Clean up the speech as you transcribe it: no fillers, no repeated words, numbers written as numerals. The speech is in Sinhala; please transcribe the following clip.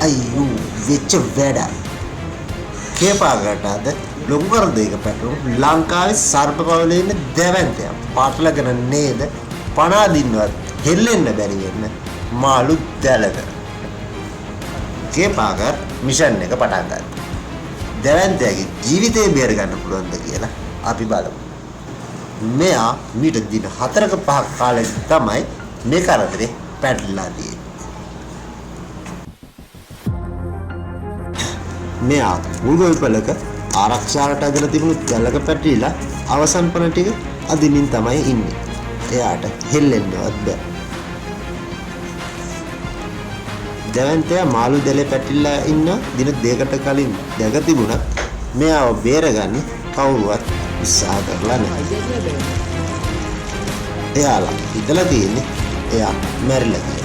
අයියෝ වෙච්ච වැඩ. කේපාකට අද ලොකු දෙයක පැටලුණු ලංකාවේ සර්පපවලේ ඉන්න දැවැන්තයා පාටලගෙන නේද පණ අදින්නවත් හෙල්ලෙන්න බැරි වෙන්න මාළු දැලක. කේපාකර් මිෂන් එක පටන් ගත්තා. දැවැන්තයාගේ ජීවිතේ බේර ගන්න පුළුවන්ද කියලා අපි බලමු. මෙයා මීට දින 4ක 5ක කාලෙක තමයි මේ කරදරේ පැටලලා තියෙන්නේ. මෙයා මුල්ගොවිපලක ආරක්ෂාවට අදලා තිබුණු දැලක පැටලිලා අවසන් පණ ටික අදින්මින් තමයි ඉන්නේ. එයාට හෙල්ලෙන්නවත් බෑ. දැවැන්තයා මාළු දැලේ පැටලිලා ඉන්න දින 2කට කලින් දැක තිබුණා. මෙයාව බේරගන්න කවුරුවත් උත්සාහ කරලා නැහැ. එයාලා හිතලා තියෙන්නේ එයා මැරිලා කියලා.